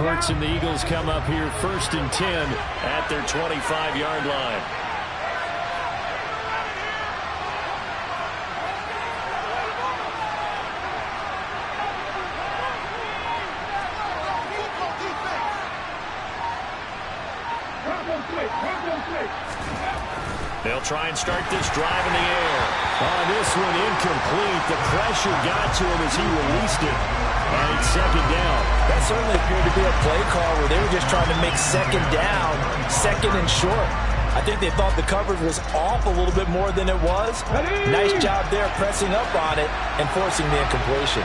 Hurts and the Eagles come up here 1st and 10 at their 25-yard line. They'll try and start this drive in the air. On this one, incomplete. The pressure got to him as he released it. And it's 2nd down. That certainly appeared to be a play call where they were just trying to make 2nd down, 2nd and short. I think they thought the coverage was off a little bit more than it was. Nice job there pressing up on it and forcing the incompletion.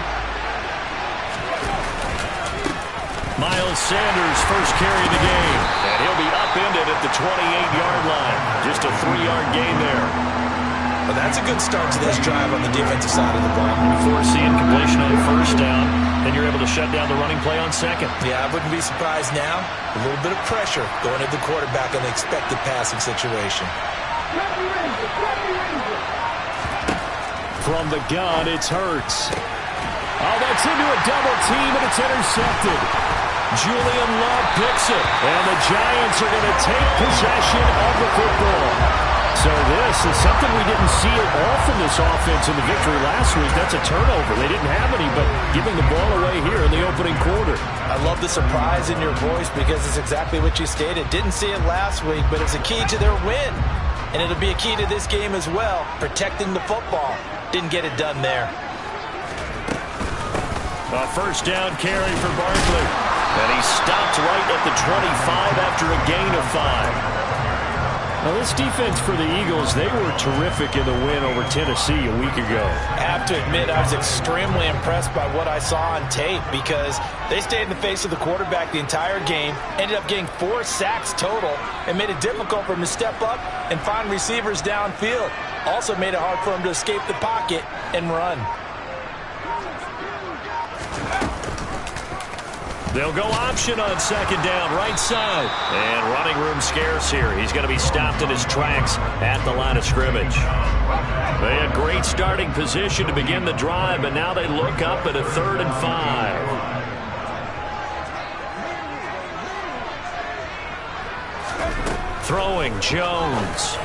Miles Sanders first carry of the game. And he'll be upended at the 28-yard line. Just a 3-yard gain there. Well, that's a good start to this drive on the defensive side of the ball. Before seeing completion on 1st down, then you're able to shut down the running play on 2nd. Yeah, I wouldn't be surprised now. A little bit of pressure going at the quarterback in the expected passing situation. From the gun, it's Hurts. Oh, that's into a double team, and it's intercepted. Julian Love picks it, and the Giants are going to take possession of the football. So this is something we didn't see at all from this offense in the victory last week. That's a turnover. They didn't have any, but giving the ball away here in the opening quarter. I love the surprise in your voice because it's exactly what you stated. Didn't see it last week, but it's a key to their win. And it'll be a key to this game as well, protecting the football. Didn't get it done there. A 1st down carry for Barkley. And he stopped right at the 25 after a gain of 5. Now, this defense for the Eagles, they were terrific in the win over Tennessee a week ago. I have to admit, I was extremely impressed by what I saw on tape because they stayed in the face of the quarterback the entire game, ended up getting 4 sacks total, and made it difficult for him to step up and find receivers downfield. Also made it hard for him to escape the pocket and run. They'll go option on 2nd down, right side. And running room scarce here. He's going to be stopped in his tracks at the line of scrimmage. They had great starting position to begin the drive, but now they look up at a 3rd and 5. Throwing, Jones.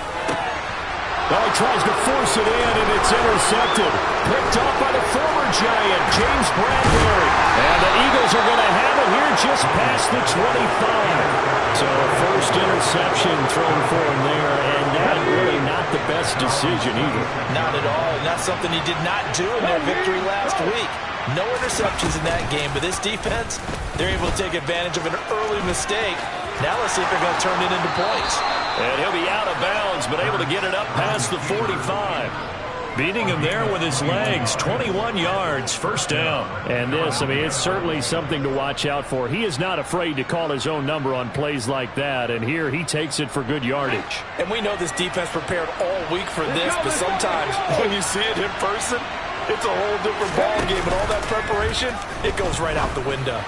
Oh, he tries to force it in, and it's intercepted. Picked off by the former Giant, James Bradbury. And the Eagles are going to have it here just past the 25. So first interception thrown for him there, and that really not the best decision either. Not at all, and that's something he did not do in their victory last week. No interceptions in that game, but this defense, they're able to take advantage of an early mistake. Now let's see if they're going to turn it into points. And he'll be out of bounds, but able to get it up past the 45. Beating him there with his legs, 21 yards, 1st down. And this, I mean, it's certainly something to watch out for. He is not afraid to call his own number on plays like that, and here he takes it for good yardage. And we know this defense prepared all week for this, but sometimes when you see it in person, it's a whole different ball game, and all that preparation, it goes right out the window.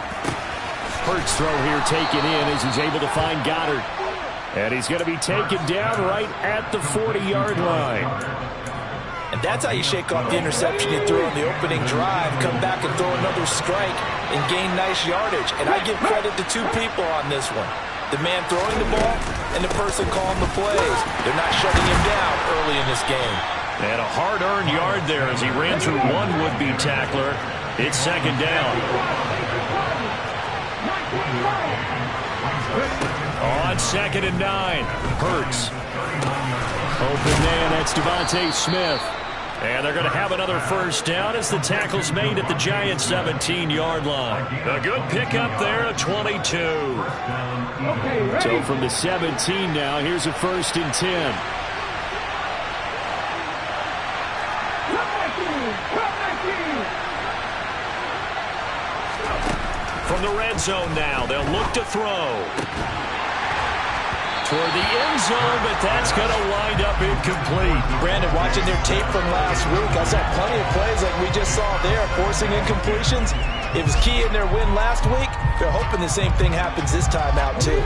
Hurts throw here taken in as he's able to find Goddard. And he's going to be taken down right at the 40-yard line. And that's how you shake off the interception you threw on the opening drive, come back and throw another strike and gain nice yardage. And I give credit to 2 people on this one. The man throwing the ball and the person calling the plays. They're not shutting him down early in this game. And a hard-earned yard there as he ran through one would-be tackler. It's 2nd down. On 2nd and 9, Hurts. Open man, that's Devontae Smith. And they're going to have another 1st down as the tackle's made at the Giants' 17-yard line. A good pickup there at 22. So from the 17 now, here's a 1st and 10. From the red zone now, they'll look to throw. Toward the end zone, but that's going to wind up incomplete. Brandon, watching their tape from last week, I saw plenty of plays like we just saw there, forcing incompletions. It was key in their win last week. They're hoping the same thing happens this time out, too.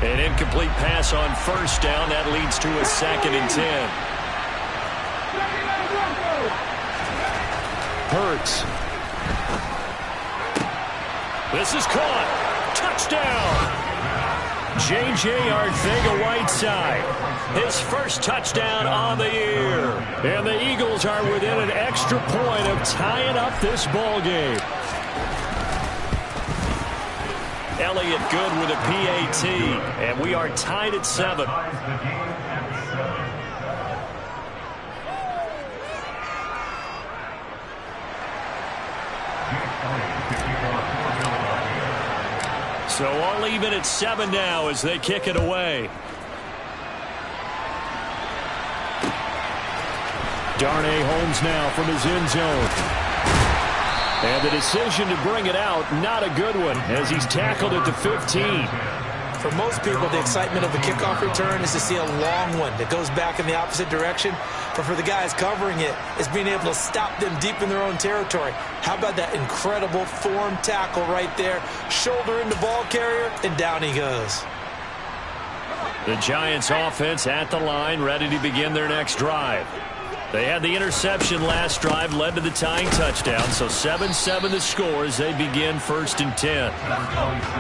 An incomplete pass on 1st down. That leads to a 2nd and 10. Hurts. This is caught. Touchdown! J.J. Arcega-Whiteside, his first touchdown on the year. And the Eagles are within an extra point of tying up this ball game. Elliott good with a PAT, and we are tied at 7. So all even at 7 now as they kick it away. Darnay Holmes now from his end zone. And the decision to bring it out, not a good one, as he's tackled at the 15. For most people, the excitement of the kickoff return is to see a long one that goes back in the opposite direction. But for the guys covering it, it's being able to stop them deep in their own territory. How about that incredible form tackle right there? Shoulder into ball carrier, and down he goes. The Giants offense at the line, ready to begin their next drive. They had the interception last drive, led to the tying touchdown, so 7-7 the score as they begin 1st and 10.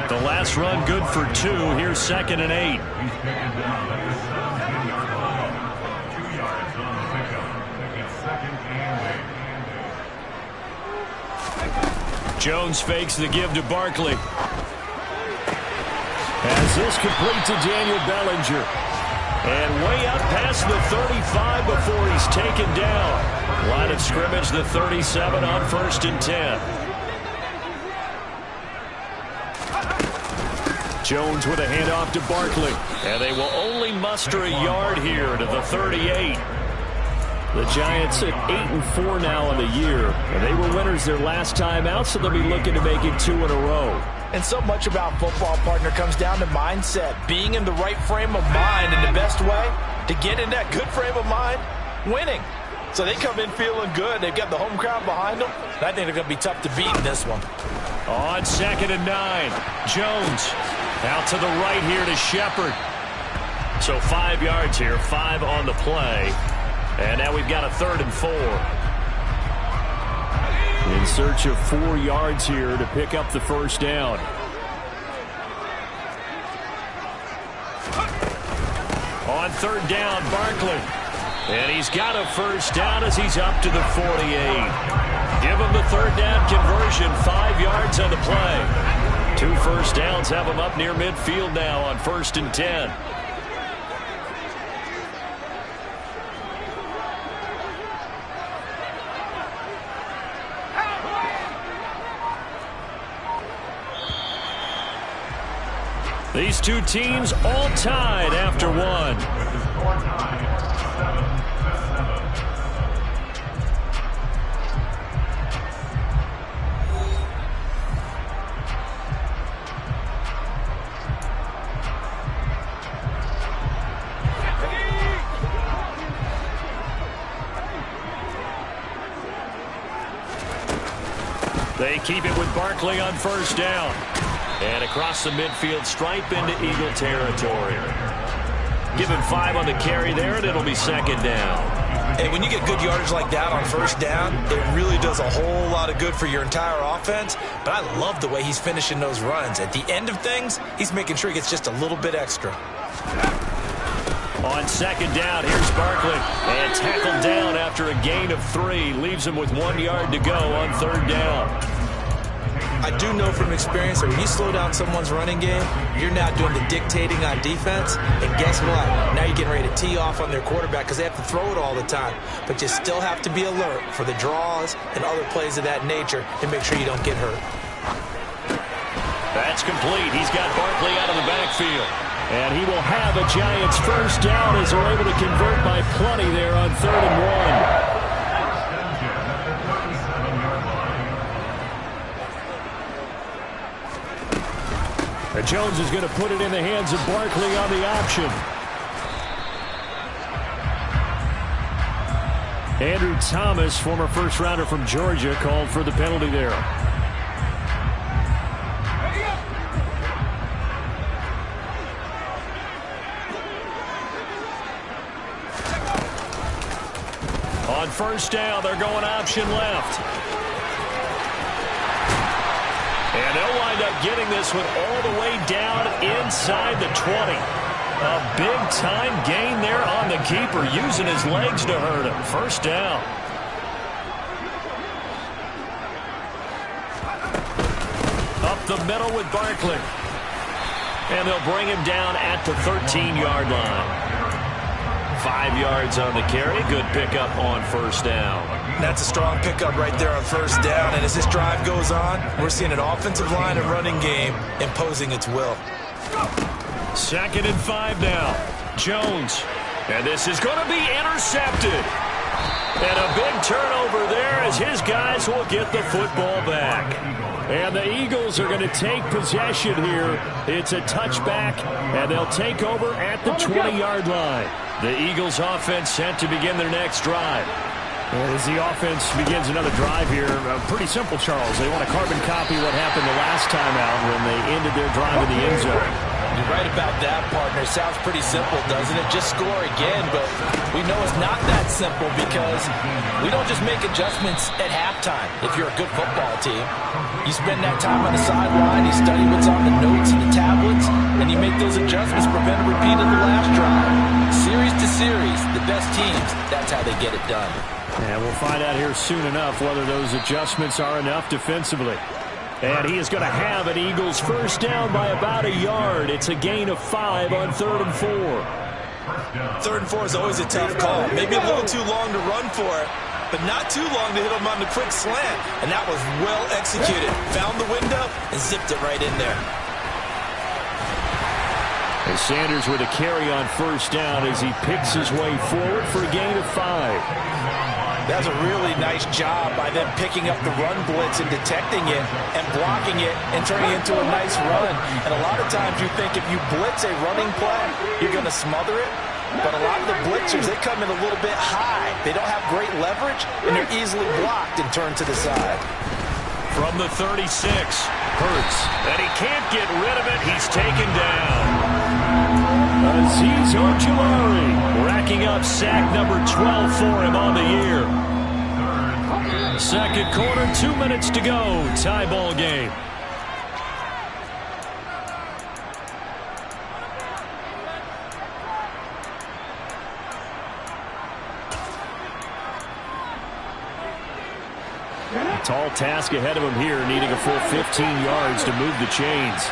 The last run good for 2. Here's 2nd and 8. Jones fakes the give to Barkley. As this complete to Daniel Bellinger. And way up past the 35 before he's taken down. Line of scrimmage, the 37 on 1st and 10. Jones with a handoff to Barkley. And they will only muster a yard here to the 38. The Giants at 8-4 now on the year. And they were winners their last time out, so they'll be looking to make it 2 in a row. And so much about football, partner, comes down to mindset. Being in the right frame of mind, and the best way to get in that good frame of mind, winning. So they come in feeling good. They've got the home crowd behind them. And I think they're going to be tough to beat in this one. On 2nd and 9, Jones out to the right here to Shepard. So 5 yards here, 5 on the play. And now we've got a 3rd and 4. In search of 4 yards here to pick up the first down. On 3rd down, Barkley. And he's got a first down as he's up to the 48. Give him the 3rd down conversion, 5 yards on the play. 2 first downs have him up near midfield now on 1st and 10. These two teams all tied after 1. They keep it with Barkley on 1st down. And across the midfield stripe into Eagle territory. Give him 5 on the carry there, and it'll be 2nd down. And when you get good yardage like that on 1st down, it really does a whole lot of good for your entire offense. But I love the way he's finishing those runs. At the end of things, he's making sure he gets just a little bit extra. On 2nd down, here's Barkley. And tackled down after a gain of 3. Leaves him with 1 yard to go on 3rd down. I do know from experience that when you slow down someone's running game, you're now doing the dictating on defense. And guess what? Now you're getting ready to tee off on their quarterback because they have to throw it all the time. But you still have to be alert for the draws and other plays of that nature to make sure you don't get hurt. That's complete. He's got Barkley out of the backfield. And he will have a Giants first down as they're able to convert by plenty there on 3rd and 1. Jones is going to put it in the hands of Barkley on the option. Andrew Thomas, former first-rounder from Georgia, called for the penalty there. On 1st down, they're going option left. And they'll wind up up getting this one all the way down inside the 20. A big-time gain there on the keeper, using his legs to hurt him. First down. Up the middle with Barkley. And they'll bring him down at the 13-yard line. 5 yards on the carry. Good pickup on first down. That's a strong pickup right there on first down. And as this drive goes on, we're seeing an offensive line and running game imposing its will. 2nd and 5 now. Jones. And this is going to be intercepted. And a big turnover there as his guys will get the football back. And the Eagles are going to take possession here. It's a touchback, and they'll take over at the 20-yard line. The Eagles offense set to begin their next drive. As the offense begins another drive here, pretty simple, Charles. They want to carbon copy what happened the last time out when they ended their drive in the end zone. You're right about that, partner. Sounds pretty simple, doesn't it? Just score again, but we know it's not that simple because we don't just make adjustments at halftime if you're a good football team. You spend that time on the sideline, you study what's on the notes and the tablets, and you make those adjustments, prevent a repeat of the last drive. Series to series, the best teams, that's how they get it done. And we'll find out here soon enough whether those adjustments are enough defensively. And he is going to have an Eagles first down by about a yard. It's a gain of 5 on 3rd and 4. 3rd and 4 is always a tough call. Maybe a little too long to run for it, but not too long to hit him on the quick slant. And that was well executed. Found the window and zipped it right in there. And Sanders with a carry on first down as he picks his way forward for a gain of 5. That was a really nice job by them picking up the run blitz and detecting it and blocking it and turning it into a nice run. And a lot of times you think if you blitz a running play, you're going to smother it. But a lot of the blitzers, they come in a little bit high. They don't have great leverage, and they're easily blocked and turned to the side. From the 36, Hurts. And he can't get rid of it. He's taken down. Azeez Ojulari racking up sack number 12 for him on the year. 2nd quarter, 2 minutes to go. Tie ball game. A tall task ahead of him here, needing a full 15 yards to move the chains.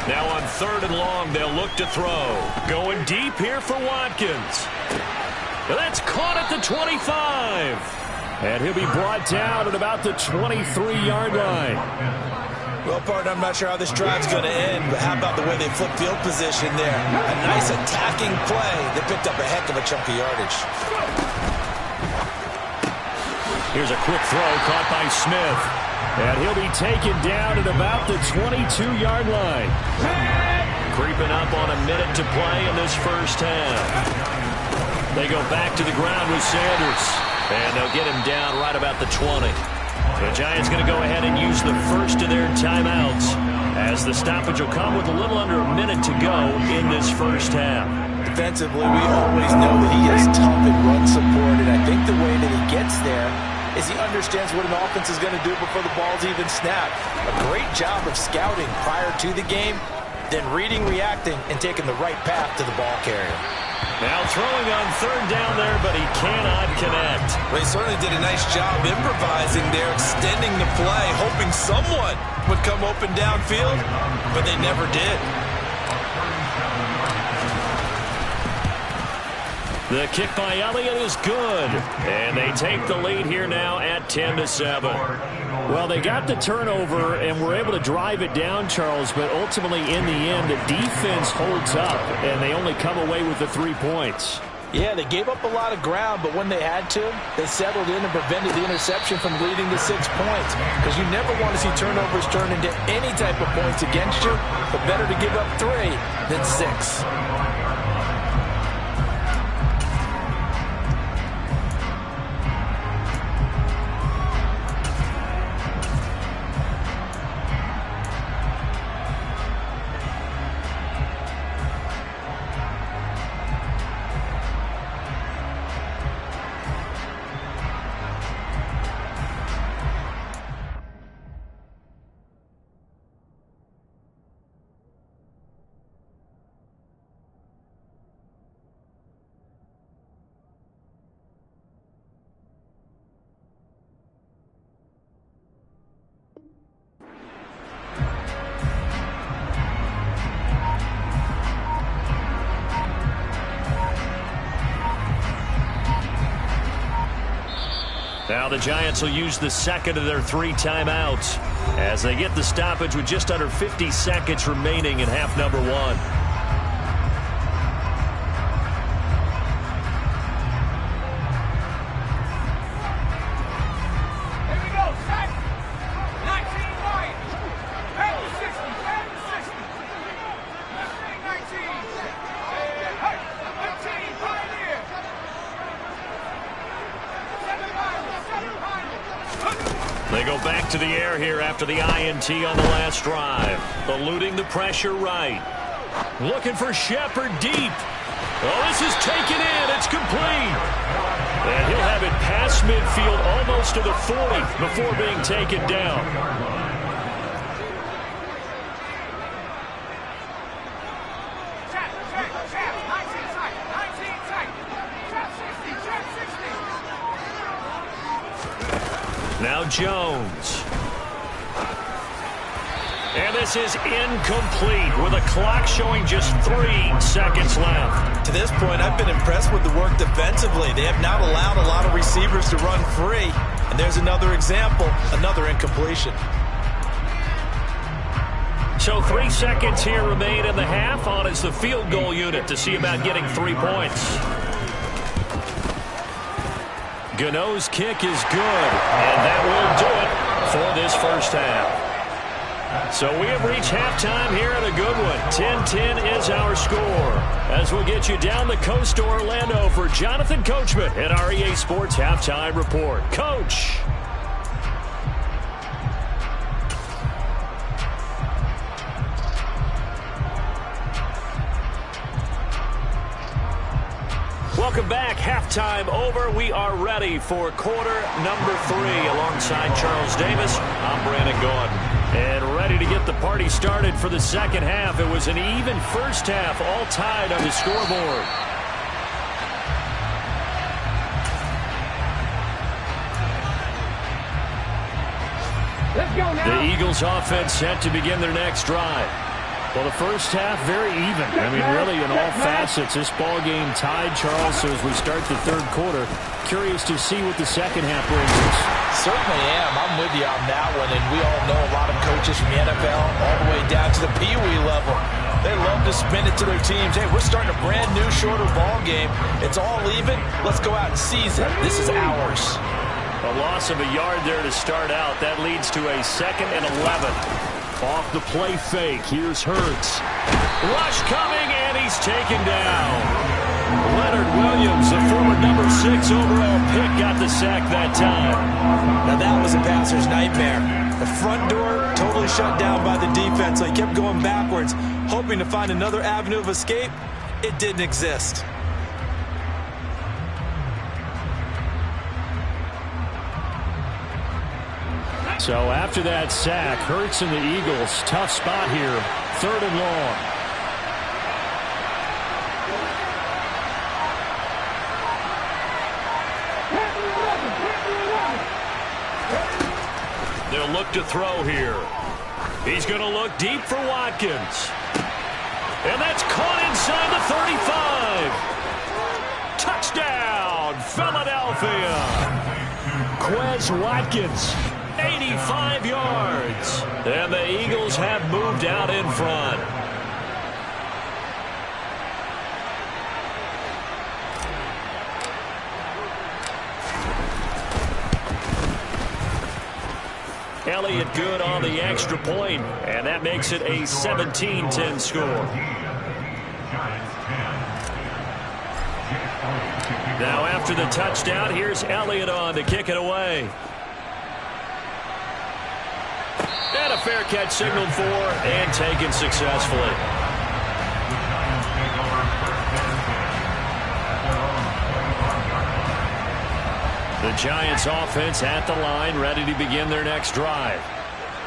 Now on 3rd and long, they'll look to throw. Going deep here for Watkins. That's caught at the 25. And he'll be brought down at about the 23-yard line. Well, partner, I'm not sure how this drive's going to end, but how about the way they flip field position there? A nice attacking play. They picked up a heck of a chunk of yardage. Here's a quick throw caught by Smith. And he'll be taken down at about the 22-yard line. Creeping up on a minute to play in this first half. They go back to the ground with Sanders. And they'll get him down right about the 20. The Giants going to go ahead and use the first of their timeouts as the stoppage will come with a little under a minute to go in this first half. Defensively, we always know that he is tough in run support, and I think the way that he gets there is he understands what an offense is going to do before the ball's even snapped. A great job of scouting prior to the game, then reading, reacting, and taking the right path to the ball carrier. Now throwing on 3rd down there, but he cannot connect. Well, he certainly did a nice job improvising there, extending the play, hoping someone would come open downfield, but they never did. The kick by Elliott is good. And they take the lead here now at 10-7. Well, they got the turnover and were able to drive it down, Charles, but ultimately in the end, the defense holds up, and they only come away with the 3 points. Yeah, they gave up a lot of ground, but when they had to, they settled in and prevented the interception from leading to 6 points. Because you never want to see turnovers turn into any type of points against you, but better to give up 3 than 6. Now the Giants will use the second of their 3 timeouts as they get the stoppage with just under 50 seconds remaining in half number 1. They go back to the air here after the INT on the last drive. Eluding the pressure right. Looking for Shepard deep. Oh, this is taken in. It's complete. And he'll have it past midfield almost to the 40 before being taken down. Now Jones. And this is incomplete with a clock showing just 3 seconds left. To this point, I've been impressed with the work defensively. They have not allowed a lot of receivers to run free. And there's another example, another incompletion. So 3 seconds here remain in the half. On is the field goal unit to see about getting 3 points. Gano's kick is good, and that will do it for this first half. So we have reached halftime here in a good one. 10-10 is our score. As we'll get you down the coast to Orlando for Jonathan Coachman at our EA Sports Halftime Report. Coach. Welcome back. Halftime over. We are ready for quarter number 3 alongside Charles Davis. I'm Brandon Gaudin. And ready to get the party started for the second half. It was an even first half, all tied on the scoreboard. Let's go now. The Eagles offense set to begin their next drive. Well, the first half, very even. I mean, really, in all facets, this ball game tied, Charles. So as we start the third quarter, curious to see what the second half brings us. Certainly am. I'm with you on that one. And we all know a lot of coaches from the NFL all the way down to the Pee Wee level. They love to spin it to their teams. Hey, we're starting a brand new, shorter ball game. It's all even. Let's go out and seize it. This is ours. A loss of a yard there to start out. That leads to a 2nd and 11. Off the play fake, here's Hurts. Rush coming, and he's taken down. Leonard Williams, the former number 6 overall pick, got the sack that time. Now that was a passer's nightmare. The front door totally shut down by the defense, so he kept going backwards, hoping to find another avenue of escape. It didn't exist. So after that sack, Hurts and the Eagles, tough spot here, 3rd and long. They'll look to throw here. He's going to look deep for Watkins. And that's caught inside the 35. Touchdown, Philadelphia. Quez Watkins. 85 yards. And the Eagles have moved out in front. Elliott good on the extra point, and that makes it a 17-10 score. Now after the touchdown, here's Elliott on to kick it away. And a fair catch signaled for and taken successfully. The Giants offense at the line, ready to begin their next drive.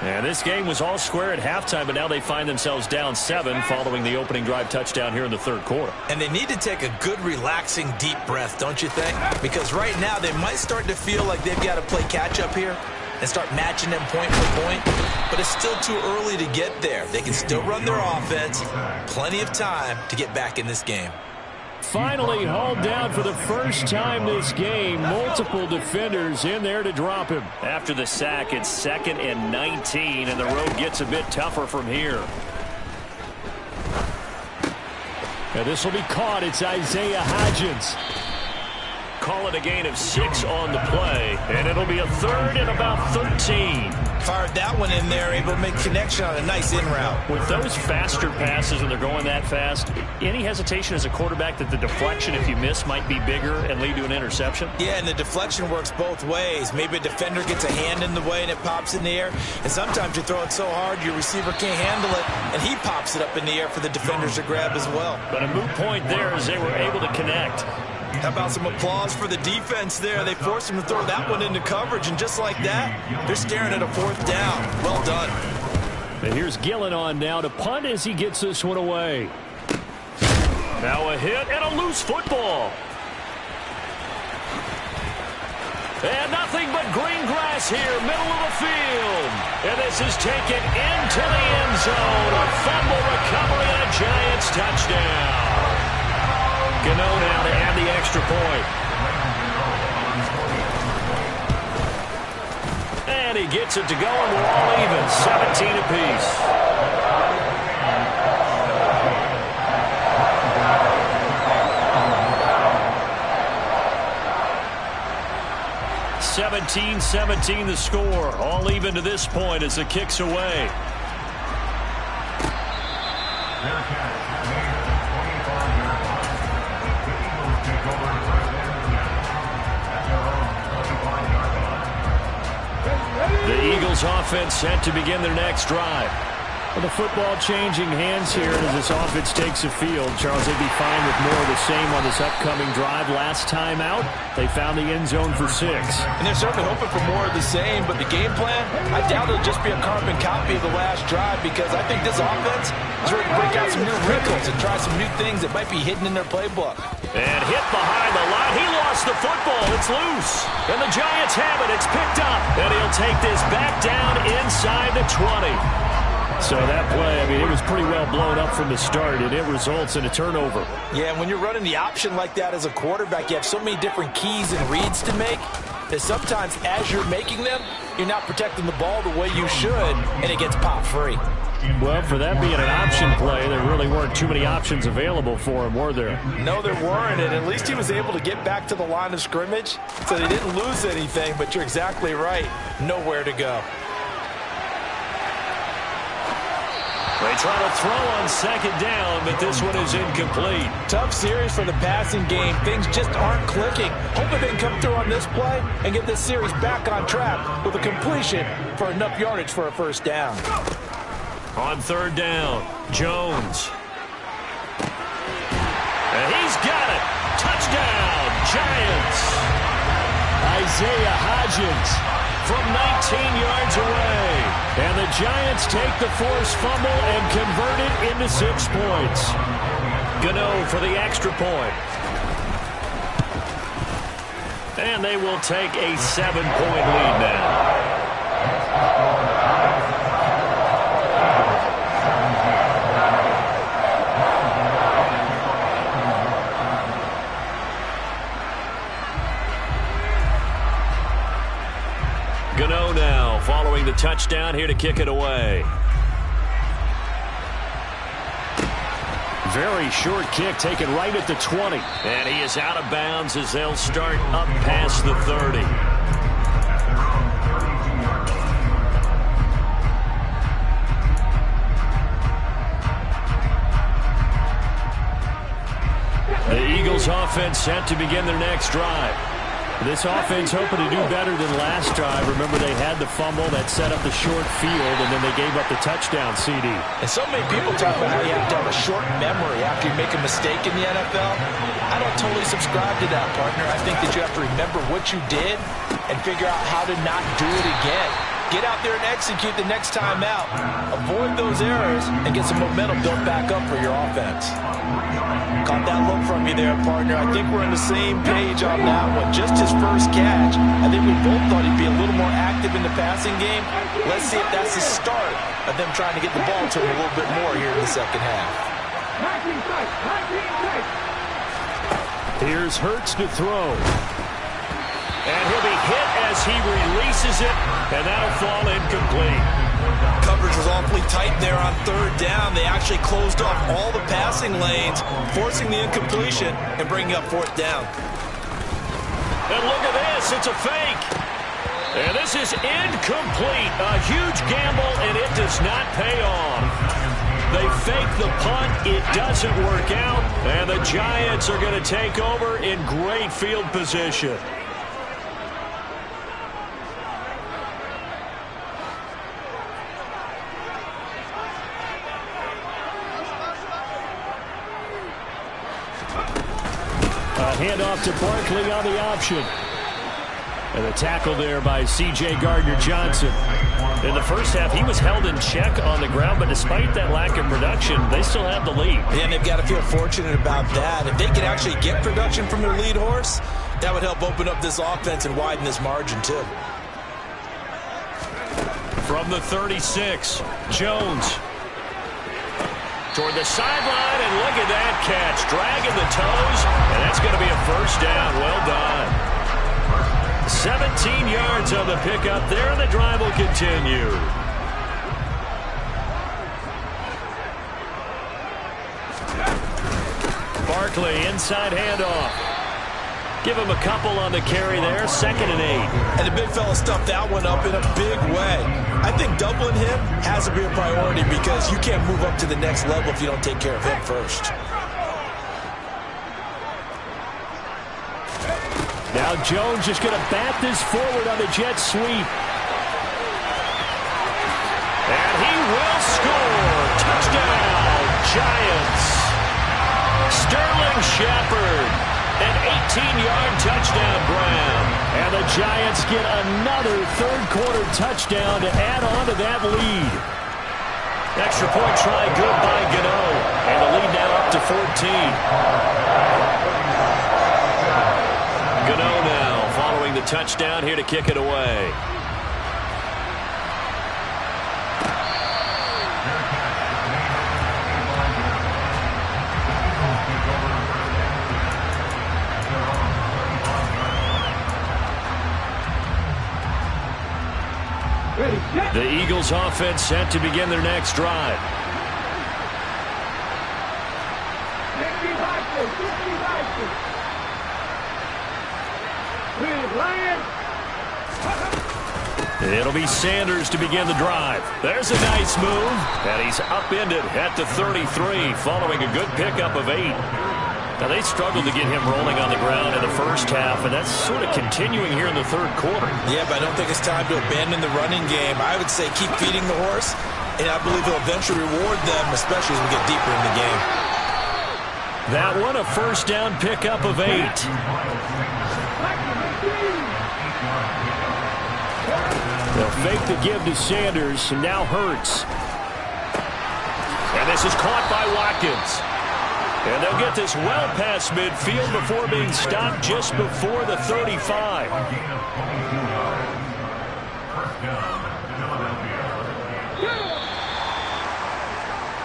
And this game was all square at halftime, but now they find themselves down 7 following the opening drive touchdown here in the third quarter. And they need to take a good, relaxing, deep breath, don't you think? Because right now they might start to feel like they've got to play catch-up here and start matching them point for point. But it's still too early to get there. They can still run their offense. Plenty of time to get back in this game. Finally hauled down for the first time this game. Multiple defenders in there to drop him. After the sack, it's 2nd and 19, and the road gets a bit tougher from here. And this will be caught. It's Isaiah Hodgins. Call it a gain of 6 on the play, and it'll be a 3rd and about 13. Fired that one in there, able to make connection on a nice in route. With those faster passes and they're going that fast, any hesitation as a quarterback that the deflection, if you miss, might be bigger and lead to an interception? Yeah, and the deflection works both ways. Maybe a defender gets a hand in the way and it pops in the air, and sometimes you throw it so hard your receiver can't handle it, and he pops it up in the air for the defenders to grab as well. But a moot point there as they were able to connect. How about some applause for the defense there? They forced him to throw that one into coverage, and just like that, they're staring at a 4th down. Well done. And here's Gillen on now to punt as he gets this one away. Now a hit and a loose football. And nothing but green grass here, middle of the field. And this is taken into the end zone. A fumble recovery and a Giants touchdown. Gano now to add the extra point. And he gets it to go, and we're all even. 17 apiece. (17-17) the score. All even to this point as the kick's away. The Eagles offense set to begin their next drive. Well, the football changing hands here as this offense takes the field. Charles, they'd be fine with more of the same on this upcoming drive. Last time out, they found the end zone for 6. And they're certainly hoping for more of the same, but the game plan, I doubt it'll just be a carbon copy of the last drive, because I think this offense is ready to break out some new wrinkles and try some new things that might be hidden in their playbook. And hit behind the line. He lost the football. It's loose. And the Giants have it. It's picked up. And he'll take this back down inside the 20. So that play, I mean, it was pretty well blown up from the start, and it results in a turnover. Yeah, and when you're running the option like that as a quarterback, you have so many different keys and reads to make that sometimes as you're making them, you're not protecting the ball the way you should, and it gets popped free. Well, for that being an option play, there really weren't too many options available for him, were there? No, there weren't, and at least he was able to get back to the line of scrimmage, so they didn't lose anything, but you're exactly right. Nowhere to go. They try to throw on 2nd down, but this one is incomplete. Tough series for the passing game. Things just aren't clicking. Hoping they can come through on this play and get this series back on track with a completion for enough yardage for a 1st down. On 3rd down, Jones. And he's got it. Touchdown, Giants. Isaiah Hodgins from 19 yards away. And the Giants take the forced fumble and convert it into 6 points. Gano for the extra point. And they will take a 7-point lead now. Gano now following the touchdown here to kick it away. Very short kick taken right at the 20. And he is out of bounds as they'll start up past the 30. The Eagles offense set to begin their next drive. This offense hoping to do better than last drive. Remember, they had the fumble that set up the short field, and then they gave up the touchdown CD. And so many people talk about how you have to have a short memory after you make a mistake in the NFL. I don't totally subscribe to that, partner. I think that you have to remember what you did and figure out how to not do it again. Get out there and execute the next time out. Avoid those errors and get some momentum built back up for your offense. Caught that look from you there, partner. I think we're on the same page on that one. Just his first catch. I think we both thought he'd be a little more active in the passing game. Let's see if that's the start of them trying to get the ball to him a little bit more here in the second half. Here's Hurts to throw. And he'll be hit as he releases it, and that'll fall incomplete. Coverage was awfully tight there on third down. They actually closed off all the passing lanes, forcing the incompletion and bringing up fourth down. And look at this. It's a fake. And this is incomplete. A huge gamble, and it does not pay off. They fake the punt. It doesn't work out. And the Giants are going to take over in great field position. A handoff to Barkley on the option. And a tackle there by C.J. Gardner-Johnson. In the first half, he was held in check on the ground, but despite that lack of production, they still have the lead. Yeah, and they've got to feel fortunate about that. If they can actually get production from their lead horse, that would help open up this offense and widen this margin, too. From the 36, Jones. Toward the sideline, and look at that catch. Dragging the toes, and that's going to be a first down. Well done. 17 yards on the pickup there, and the drive will continue. Barkley, inside handoff. Give him a couple on the carry there, 2nd and 8. And the big fella stuffed that one up in a big way. I think doubling him has to be a priority because you can't move up to the next level if you don't take care of him first. Now Jones just going to bat this forward on the jet sweep. And he will score. Touchdown, Giants. Sterling Shepard, an 18-yard touchdown grab. And the Giants get another third-quarter touchdown to add on to that lead. Extra point try good by Gano. And the lead now up to 14. Gano now following the touchdown here to kick it away. The Eagles offense set to begin their next drive. It'll be Sanders to begin the drive. There's a nice move, and he's upended at the 33 following a good pickup of 8. Now, they struggled to get him rolling on the ground in the first half, and that's sort of continuing here in the third quarter. Yeah, but I don't think it's time to abandon the running game. I would say keep feeding the horse, and I believe he'll eventually reward them, especially as we get deeper in the game. That one, a first down pickup of 8. They'll fake the give to Sanders, and now Hurts. And this is caught by Watkins. And they'll get this well past midfield before being stopped just before the 35.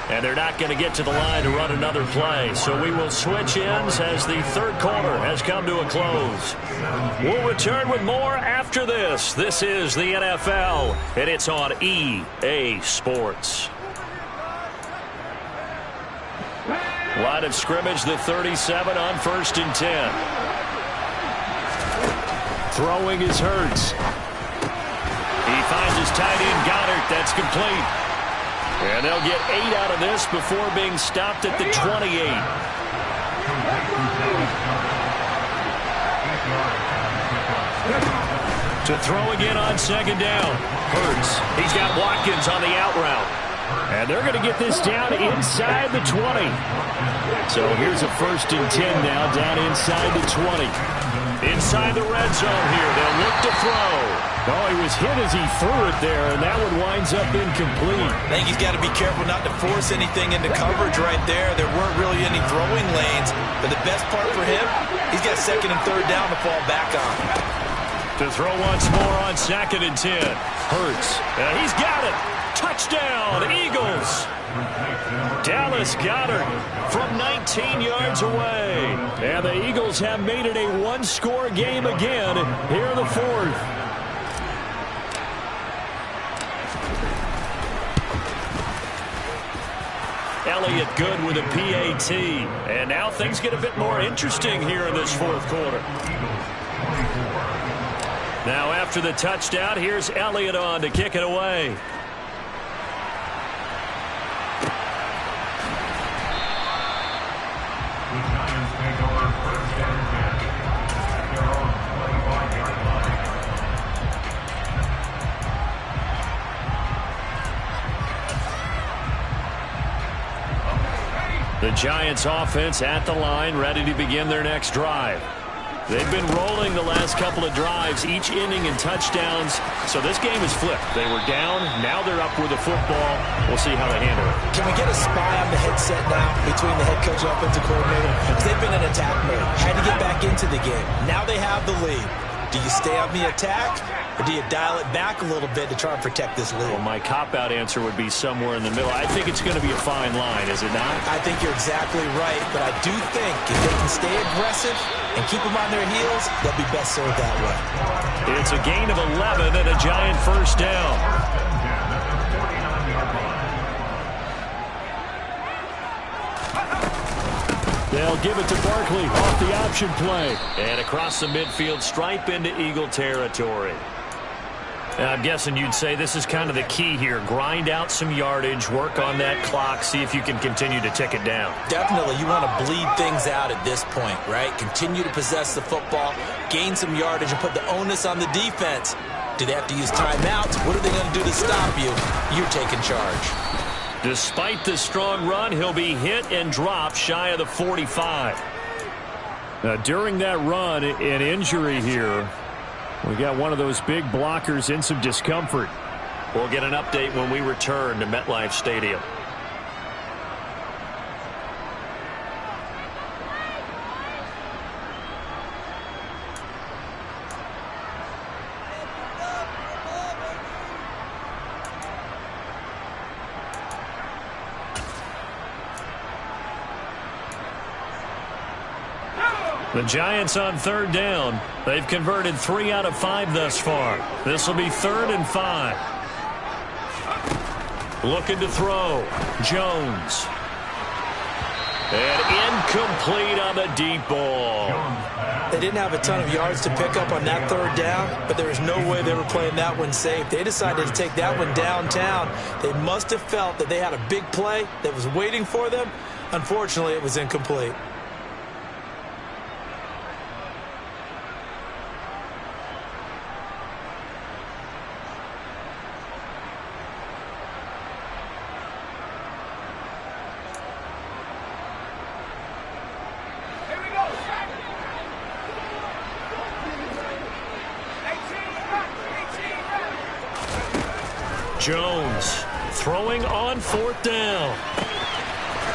And they're not going to get to the line to run another play. So we will switch ends as the third quarter has come to a close. We'll return with more after this. This is the NFL, and it's on EA Sports. Line of scrimmage, the 37 on 1st and 10. Throwing is Hurts. He finds his tight end, Goddard. That's complete. And they'll get 8 out of this before being stopped at the 28. To throw again on 2nd down. Hurts. He's got Watkins on the out route. And they're going to get this down inside the 20. So here's a 1st and 10 now, down inside the 20. Inside the red zone here. They'll look to throw. Oh, he was hit as he threw it there, and that one winds up incomplete. I think he's got to be careful not to force anything into coverage right there. There weren't really any throwing lanes, but the best part for him, he's got 2nd and 3rd down to fall back on. To throw once more on 2nd and 10. Hurts. He's got it. Touchdown, Eagles. Dallas Goedert from 19 yards away. And the Eagles have made it a one-score game again here in the 4th. Elliott good with a PAT. And now things get a bit more interesting here in this 4th quarter. Now after the touchdown, here's Elliott on to kick it away. The Giants offense at the line, ready to begin their next drive. They've been rolling the last couple of drives, each inning in touchdowns. So this game is flipped. They were down. Now they're up with the football. We'll see how they handle it. Can we get a spy on the headset now between the head coach and offensive coordinator? Because they've been in attack mode. Had to get back into the game. Now they have the lead. Do you stay on the attack, or do you dial it back a little bit to try and protect this lead? Well, my cop-out answer would be somewhere in the middle. I think it's going to be a fine line, is it not? I think you're exactly right, but I do think if they can stay aggressive and keep them on their heels, they'll be best served that way. It's a gain of 11 and a Giant first down. They'll give it to Barkley off the option play. And across the midfield stripe into Eagle territory. And I'm guessing you'd say this is kind of the key here. Grind out some yardage, work on that clock, see if you can continue to tick it down. Definitely. You want to bleed things out at this point, right? Continue to possess the football, gain some yardage, and put the onus on the defense. Do they have to use timeouts? What are they going to do to stop you? You're taking charge. Despite the strong run, he'll be hit and dropped shy of the 45. Now, during that run, an injury here. We got one of those big blockers in some discomfort. We'll get an update when we return to MetLife Stadium. The Giants on 3rd down. They've converted 3 out of 5 thus far. This will be 3rd and 5. Looking to throw. Jones. And incomplete on the deep ball. They didn't have a ton of yards to pick up on that 3rd down, but there was no way they were playing that one safe. They decided to take that one downtown. They must have felt that they had a big play that was waiting for them. Unfortunately, it was incomplete. Jones throwing on 4th down.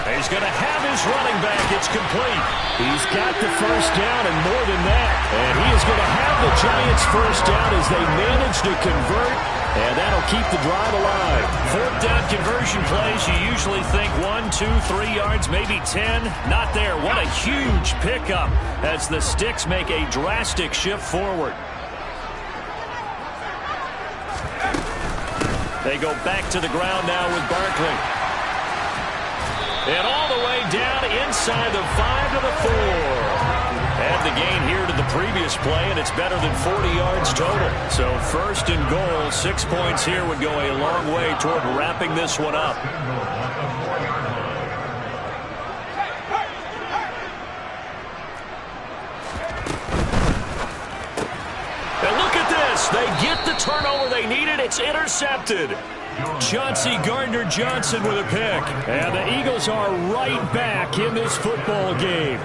He's going to have his running back. It's complete. He's got the first down and more than that. And he is going to have the Giants first down as they manage to convert. And that'll keep the drive alive. 4th down conversion plays, you usually think 1, 2, 3 yards, maybe 10. Not there. What a huge pickup as the Sticks make a drastic shift forward. They go back to the ground now with Barkley. And all the way down inside the 5 to the 4. Add the gain here to the previous play, and it's better than 40 yards total. So 1st and goal, 6 points here would go a long way toward wrapping this one up. And look at this. They get the turnover they needed. It's intercepted. Chauncey Gardner-Johnson with a pick. And the Eagles are right back in this football game.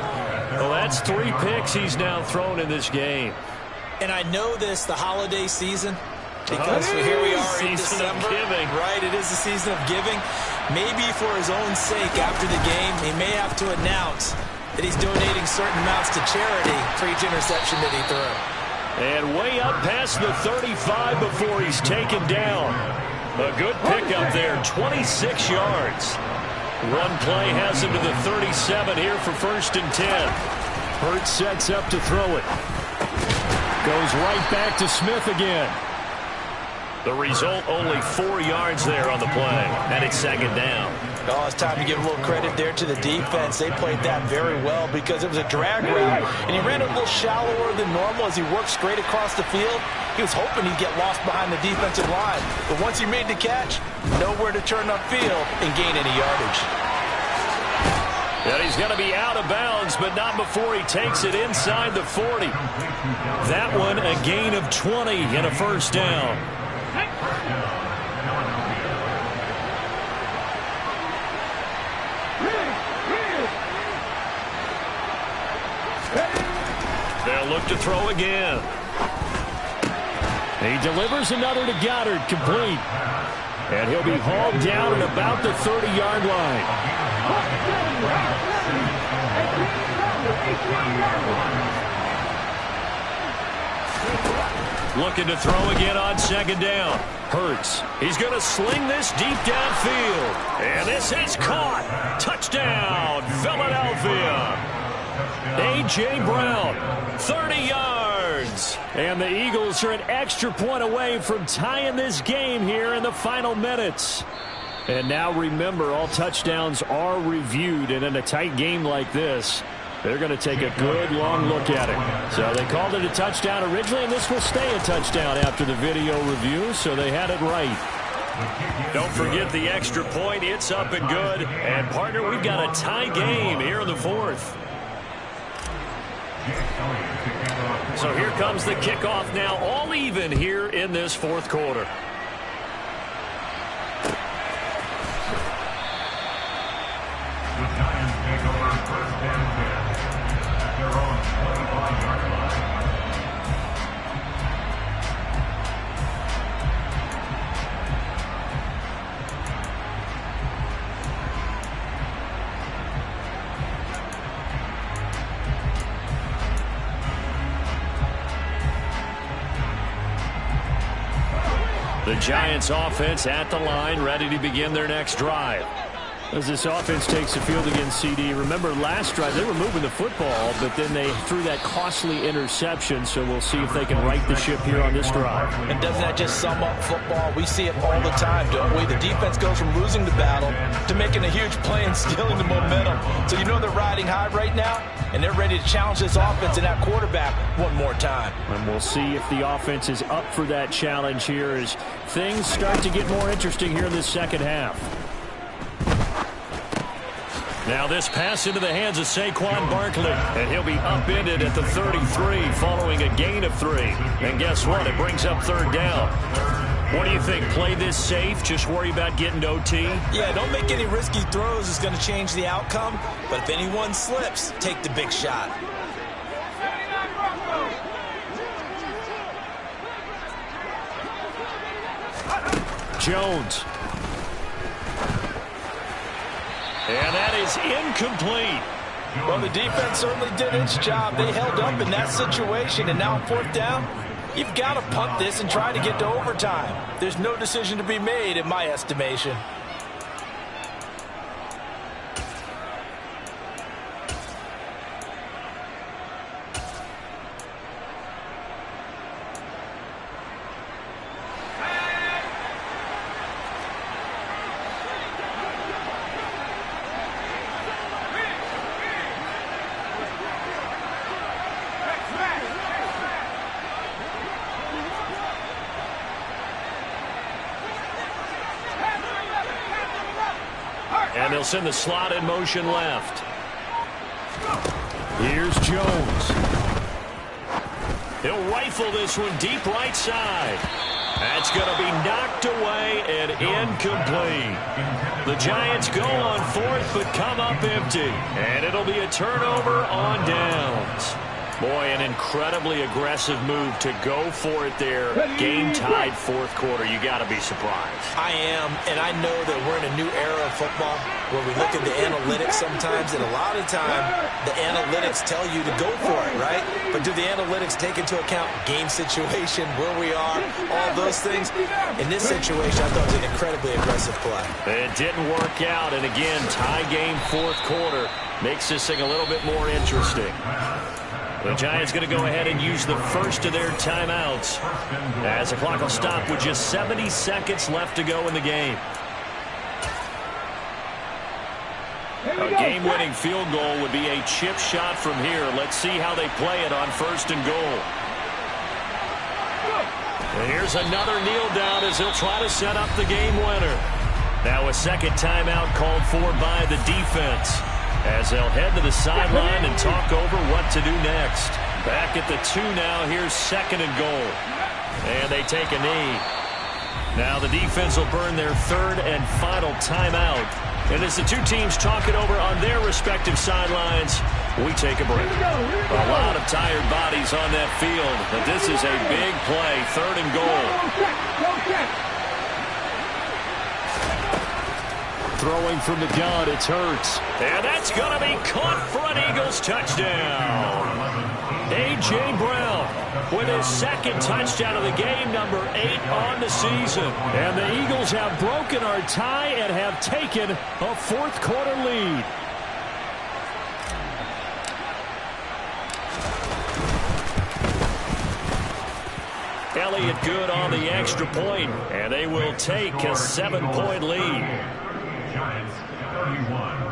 Well, that's 3 picks he's now thrown in this game. And I know this, the holiday season, because here we are in December. Giving. Right, it is the season of giving. Maybe for his own sake after the game, he may have to announce that he's donating certain amounts to charity for each interception that he threw. And way up past the 35 before he's taken down. A good pickup there, 26 yards. Run play has him to the 37 here for 1st and 10. Hurts sets up to throw it. Goes right back to Smith again. The result, only 4 yards there on the play. And it's 2nd down. Oh, it's time to give a little credit there to the defense. They played that very well because it was a drag route, and he ran a little shallower than normal as he worked straight across the field. He was hoping he'd get lost behind the defensive line, but once he made the catch, nowhere to turn upfield and gain any yardage. And he's going to be out of bounds, but not before he takes it inside the 40. That one a gain of 20 and a 1st down. They'll look to throw again. He delivers another to Goddard, complete. And he'll be hauled down at about the 30-yard line. Looking to throw again on 2nd down. Hurts. He's going to sling this deep downfield. And this is caught. Touchdown, Philadelphia. A.J. Brown, 30 yards. And the Eagles are an extra point away from tying this game here in the final minutes. And now remember, all touchdowns are reviewed, and in a tight game like this, they're going to take a good long look at it. So they called it a touchdown originally, and this will stay a touchdown after the video review, so they had it right. Don't forget the extra point. It's up and good. And, partner, we've got a tie game here in the 4th. So here comes the kickoff now, all even here in this 4th quarter. The Giants take over 1st and 10 at their own 25-yard line. The Giants offense at the line, ready to begin their next drive. As this offense takes the field against CD, remember last drive they were moving the football, but then they threw that costly interception, so we'll see if they can right the ship here on this drive. And doesn't that just sum up football? We see it all the time, don't we? The defense goes from losing the battle to making a huge play and stealing the momentum. So you know they're riding high right now, and they're ready to challenge this offense and that quarterback one more time. And we'll see if the offense is up for that challenge here as things start to get more interesting here in this 2nd half. Now this pass into the hands of Saquon Barkley, and he'll be upended at the 33 following a gain of 3. And guess what? It brings up 3rd down. What do you think? Play this safe? Just worry about getting to OT? Yeah, don't make any risky throws. It's going to change the outcome. But if anyone slips, take the big shot. Jones. And that is incomplete. Well, the defense certainly did its job. They held up in that situation, and now on 4th down, you've got to punt this and try to get to overtime. There's no decision to be made in my estimation. And they'll send the slot in motion left. Here's Jones. He'll rifle this one deep right side. That's going to be knocked away and incomplete. The Giants go on 4th but come up empty. And it'll be a turnover on downs. Boy, an incredibly aggressive move to go for it there. Game-tied 4th quarter. You got to be surprised. I am, and I know that we're in a new era of football where we look at the analytics sometimes, and a lot of time the analytics tell you to go for it, right? But But do the analytics take into account game situation, where we are, all those things? In this situation, I thought it was an incredibly aggressive play. It didn't work out, and again, tie game fourth quarter makes this thing a little bit more interesting. The Giants going to go ahead and use the first of their timeouts as the clock will stop with just 70 seconds left to go in the game. A game-winning field goal would be a chip shot from here. Let's see how they play it on first and goal. And here's another kneel down as he'll try to set up the game winner. Now a second timeout called for by the defense as they'll head to the sideline and talk over what to do next. Back at the 2 now. Here's second and goal. And they take a knee. Now the defense will burn their third and final timeout. And as the two teams talk it over on their respective sidelines, we take a break. A lot of tired bodies on that field, but this is a big play, third and goal. Throwing from the gun, it's Hurts. And that's going to be caught for an Eagles touchdown. A.J. Brown with his second touchdown of the game, number 8 on the season. And the Eagles have broken our tie and have taken a fourth quarter lead. Elliott good on the extra point, and they will take a 7-point lead. Giants 31.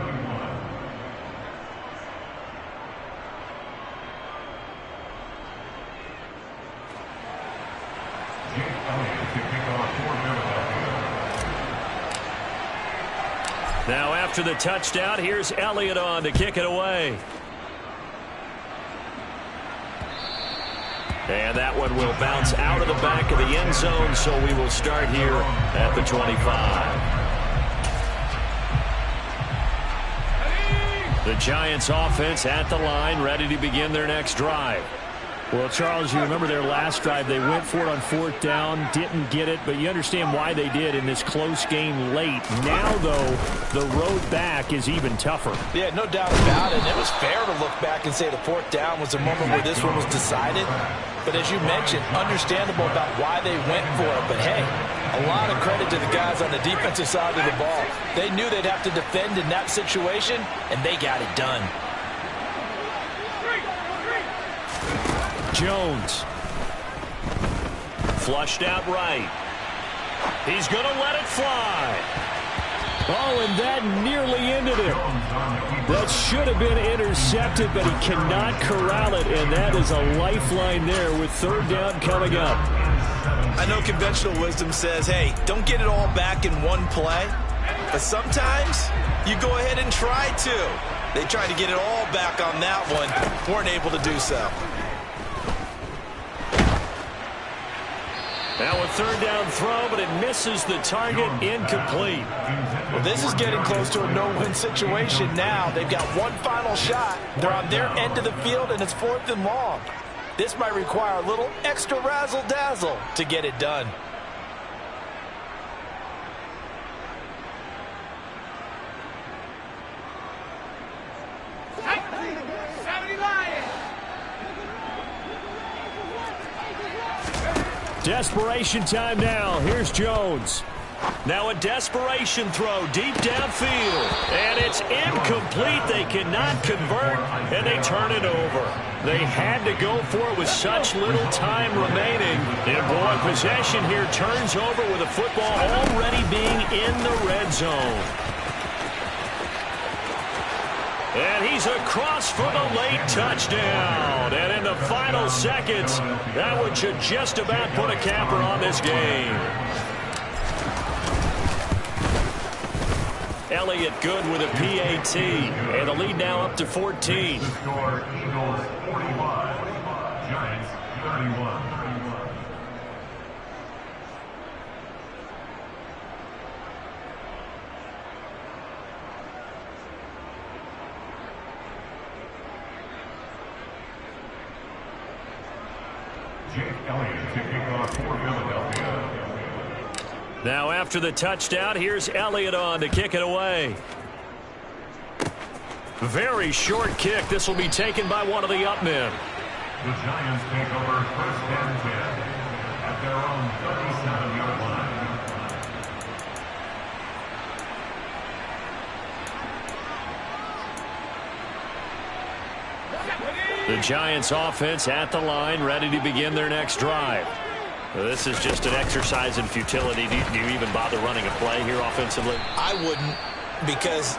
Now after the touchdown, here's Elliott on to kick it away. And that one will bounce out of the back of the end zone, so we will start here at the 25. The Giants offense at the line, ready to begin their next drive. Well, Charles, you remember their last drive. They went for it on fourth down, didn't get it, but you understand why they did in this close game late. Now, though, the road back is even tougher. Yeah, no doubt about it. And it was fair to look back and say the fourth down was a moment where this one was decided. But as you mentioned, understandable about why they went for it. But, hey, a lot of credit to the guys on the defensive side of the ball. They knew they'd have to defend in that situation, and they got it done. Jones. Flushed out right. He's going to let it fly. Oh, and that nearly ended it. That should have been intercepted, but he cannot corral it, and that is a lifeline there with third down coming up. I know conventional wisdom says, hey, don't get it all back in one play. But sometimes you go ahead and try to. They tried to get it all back on that one. Weren't able to do so. Now a third down throw, but it misses the target, incomplete. Well, this is getting close to a no-win situation now. They've got one final shot. They're on their end of the field, and it's fourth and long. This might require a little extra razzle-dazzle to get it done. Desperation time now. Here's Jones. Now a desperation throw deep downfield. And it's incomplete. They cannot convert, and they turn it over. They had to go for it with such little time remaining. And boy, possession here turns over with the football already being in the red zone. And he's across for the late touchdown. And in the final seconds, that one should just about put a capper on this game. Elliott good with a PAT. And the lead now up to 14. The score, Eagles 45, Giants 31. Now after the touchdown, here's Elliott on to kick it away. Very short kick. This will be taken by one of the up men. The Giants take over first and 10 at their own 37-yard line. The Giants offense at the line, ready to begin their next drive. This is just an exercise in futility. Do you even bother running a play here offensively? I wouldn't, because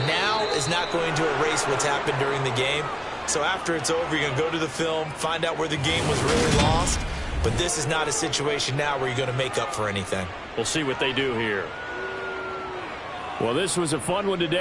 now is not going to erase what's happened during the game. So after it's over, you're going to go to the film, find out where the game was really lost. But this is not a situation now where you're going to make up for anything. We'll see what they do here. Well, this was a fun one today.